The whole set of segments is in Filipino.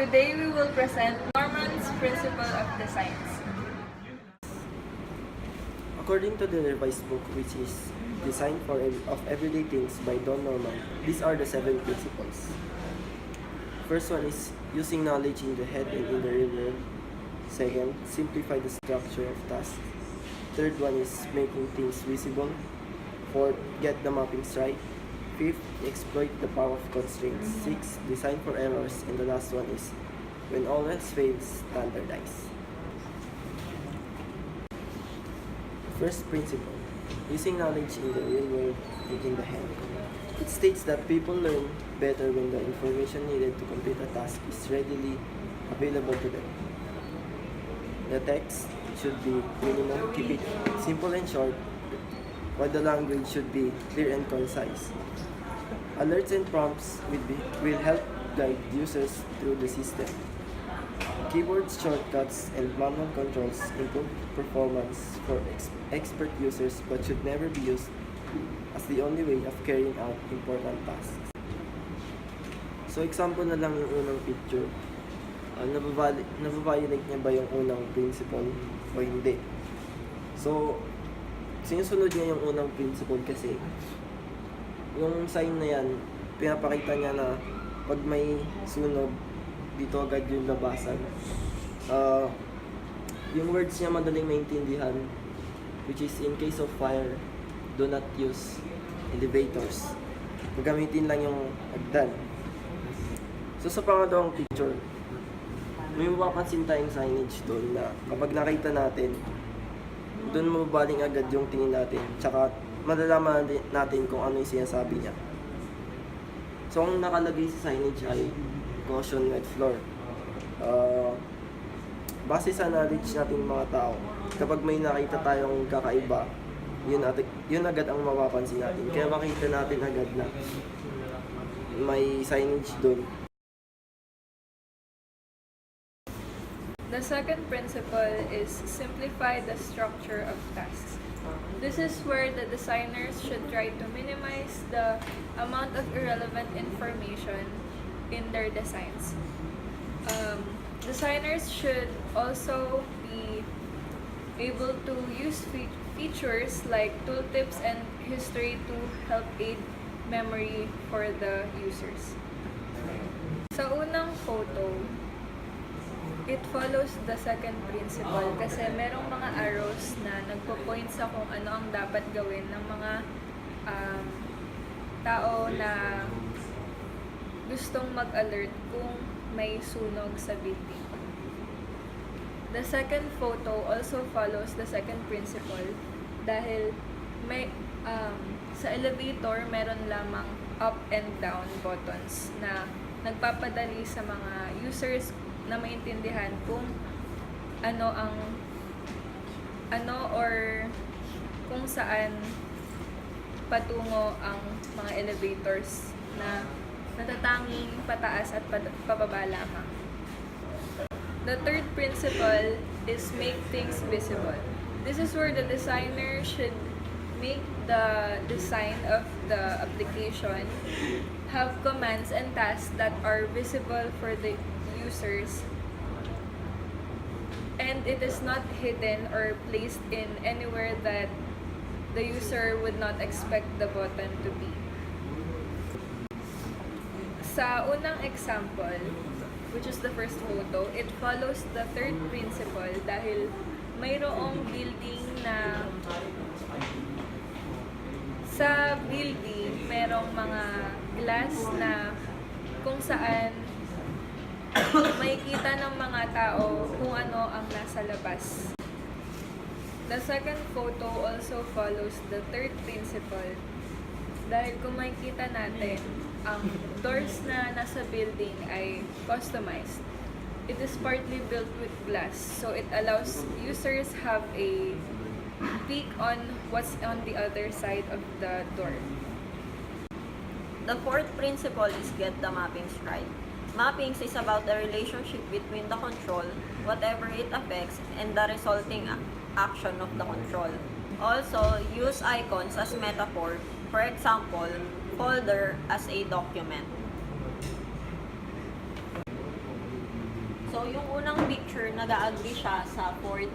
Today we will present Norman's Principle of Designs. According to the revised book, which is Design of Everyday Things by Don Norman, these are the 7 principles. First one is using knowledge in the head and in the real world. Second, simplify the structure of tasks. Third one is making things visible. Fourth, get the mappings right. Fifth, exploit the power of constraints. Sixth, design for errors. And the last one is, when all else fails, standardize. First principle, using knowledge in the real world and in the head. It states that people learn better when the information needed to complete a task is readily available to them. The text should be minimal, keep it simple and short, while the language should be clear and concise. Alerts and prompts will help guide users through the system. Keyboards, shortcuts, and manual controls improve performance for expert users but should never be used as the only way of carrying out important tasks. So example na lang yung unang picture. Nababiolate niya ba yung unang principle o hindi? So, sinusunod niya yung unang principle kasi yung sign na yan, pinapakita niya na pag may sunog, dito agad yung labasan. Yung words niya madaling maintindihan, which is in case of fire, do not use elevators. Gagamitin lang yung hagdan. So sa pangalawang picture, may mapapansin tayong signage doon na kapag nakita natin, doon mababaling agad yung tingin natin. Tsaka malalaman natin kung ano yung sinasabi niya. So ang nakalagay sa signage ay caution wet floor. Base sa knowledge natin mga tao, kapag may nakita tayong kakaiba, yun agad ang mapapansin natin. Kaya makita natin agad na may signage doon. The second principle is simplify the structure of tasks. This is where the designers should try to minimize the amount of irrelevant information in their designs. Designers should also be able to use features like tooltips and history to help aid memory for the users. Sa unang photo, it follows the second principle kasi merong mga arrows na nagpo-point sa kung ano ang dapat gawin ng mga tao na gustong mag-alert kung may sunog sa building. The second photo also follows the second principle dahil may sa elevator meron lamang up and down buttons na nagpapadali sa mga users na maintindihan kung ano or kung saan patungo ang mga elevators na natatanging pataas at pababa lamang. The third principle is make things visible. This is where the designer should make the design of the application have commands and tasks that are visible for the users, and it is not hidden or placed in anywhere that the user would not expect the button to be. Sa unang example, which is the first photo, it follows the third principle dahil mayroong building na sa building merong mga glass na kung saan makikita ng mga tao kung ano ang nasa labas. The second photo also follows the third principle dahil kung makikita natin, ang doors na nasa building ay customized. It is partly built with glass, so it allows users have a peek on what's on the other side of the door. The fourth principle is get the mappings right. Mappings is about the relationship between the control, whatever it affects, and the resulting action of the control. Also, use icons as metaphor. For example, folder as a document. So, yung unang picture, nag-agree siya sa fourth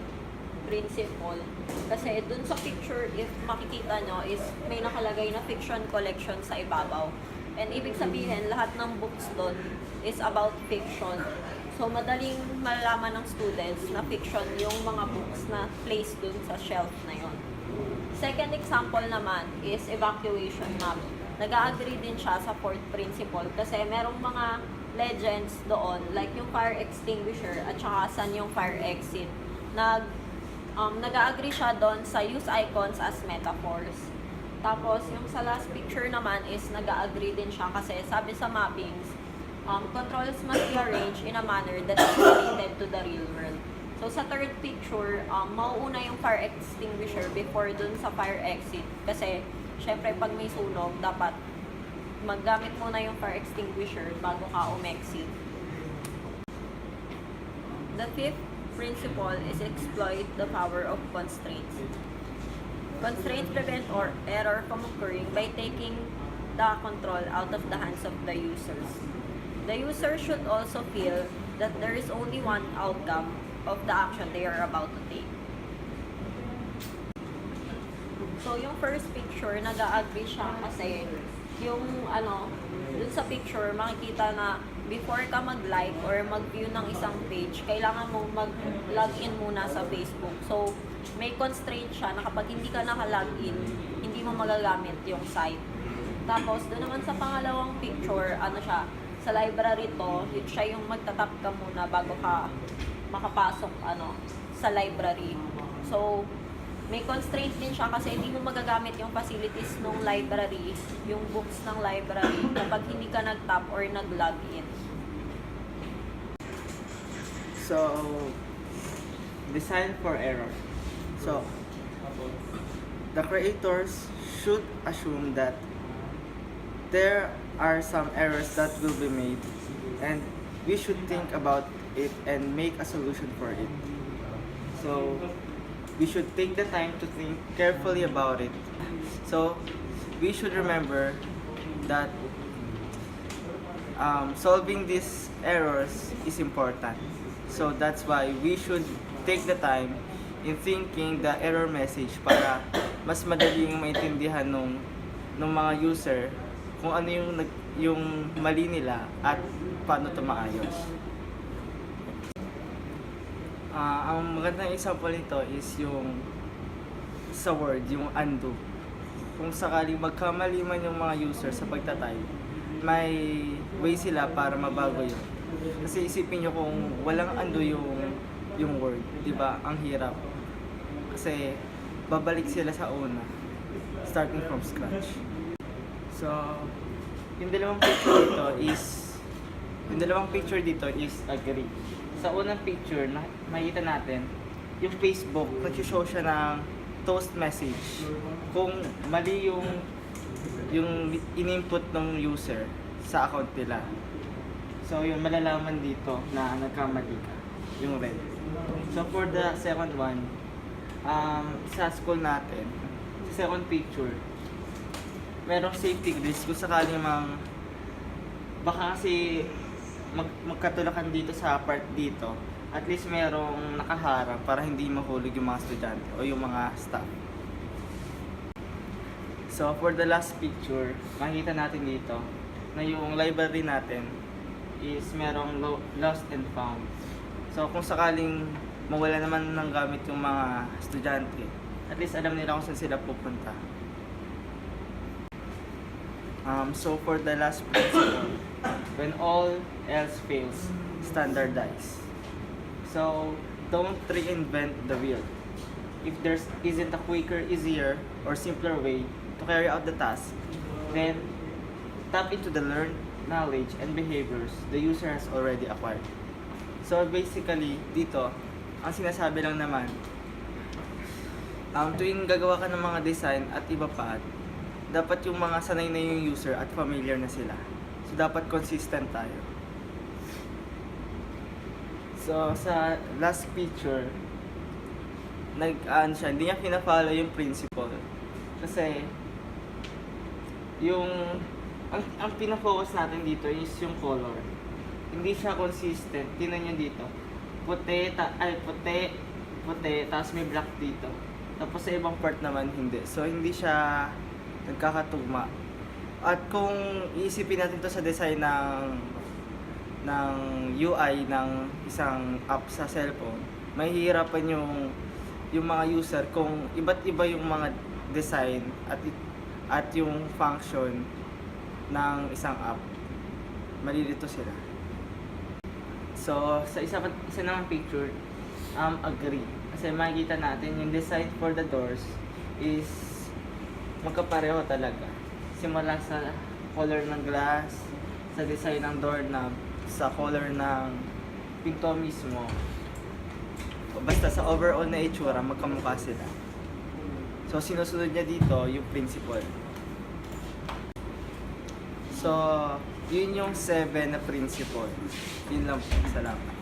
principle. Kasi dun sa picture, if makikita nyo, is may nakalagay na fiction collection sa ibabaw. And ibig sabihin, lahat ng books doon is about fiction. So, madaling malalaman ng students na fiction yung mga books na placed dun sa shelf na yon. Second example naman is evacuation map. Nag-agree din siya sa fourth principle kasi merong mga legends doon, like yung fire extinguisher at saka saan yung fire exit. Nag-agree siya doon sa use icons as metaphors. Tapos, yung sa last picture naman is nag-agree din siya kasi sabi sa mappings, controls must be arranged in a manner that is related to the real world. So, sa third picture, mauuna yung fire extinguisher before dun sa fire exit. Kasi, syempre, pag may sunog, dapat maggamit muna yung fire extinguisher bago ka umexit. The fifth principle is exploit the power of constraints. Constraints prevent or error from occurring by taking the control out of the hands of the users. The user should also feel that there is only one outcome of the action they are about to take. So, yung first picture, nag-agree siya kasi yung dun sa picture, makikita na before ka mag-like or mag-view ng isang page, kailangan mong mag-login muna sa Facebook. So, may constraint siya na kapag hindi ka naka-login, hindi mo magagamit yung site. Tapos, doon naman sa pangalawang picture, sa library to, siya yung magtatap ka muna bago ka makapasok sa library. So, may constraint din siya kasi hindi mo magagamit yung facilities ng library, yung books ng library, kapag hindi ka nag-tap or nag-login. So, design for error. So, the creators should assume that there are some errors that will be made, and we should think about it and make a solution for it. So, we should take the time to think carefully about it. So, we should remember that solving these errors is important. So, that's why we should take the time in thinking the error message para mas madaling maintindihan nung mga user kung ano yung mali nila at paano ito maayos. Ang magandang example nito is yung sa Word, yung undo. Kung sakaling magkamali man yung mga user sa pagtatay, may way sila para mabago yun. Kasi isipin nyo kung walang undo yung Word, di ba? Ang hirap. Kasi babalik sila sa una, starting from scratch. So, yung dalawang picture dito is agree. Sa unang picture, makikita natin, yung Facebook, nag-show siya ng toast message. Kung mali yung in-input ng user sa account nila. So, yung malalaman dito na nagkamali ka, yung red. So, for the second one, sa school natin, sa second picture, merong safety grills kung sakaling baka kasi magkatulakan dito sa part dito, at least merong nakaharang para hindi mahulog yung mga estudyante o yung mga staff. So for the last picture, makikita natin dito na yung library natin is merong lost and found. So kung sakaling mawala naman ng gamit yung mga estudyante, at least alam nila kung saan sila pupunta. So for the last principle, when all else fails, standardize. So don't reinvent the wheel. If there isn't a quicker, easier, or simpler way to carry out the task, then tap into the learned knowledge and behaviors the user has already acquired. So basically, dito, ang sinasabi lang naman, tuwing gagawa ka ng mga design at iba pa, dapat yung mga sanay na yung user at familiar na sila. So, dapat consistent tayo. So, sa last picture, hindi niya pina-follow yung principle. Kasi, ang pina-focus natin dito is yung color. hindi siya consistent. Tingnan nyo dito. Puti, tapos may black dito. Tapos sa ibang part naman hindi. So hindi siya nagkakatugma. At kung iisipin natin to sa design ng UI ng isang app sa cellphone, mahihirapan yung mga user kung iba't iba yung mga design at yung function ng isang app. Malilito sila. So, sa isa namang picture, agree. Kasi makikita natin yung design for the doors is magkapareho talaga. Simula sa color ng glass, sa design ng doorknob, sa color ng pinto mismo. Basta sa overall na itsura, magkamukha sila. So, sinusunod niya dito yung principle. So, yun yung 7 na principle. Yun lang po. Salamat.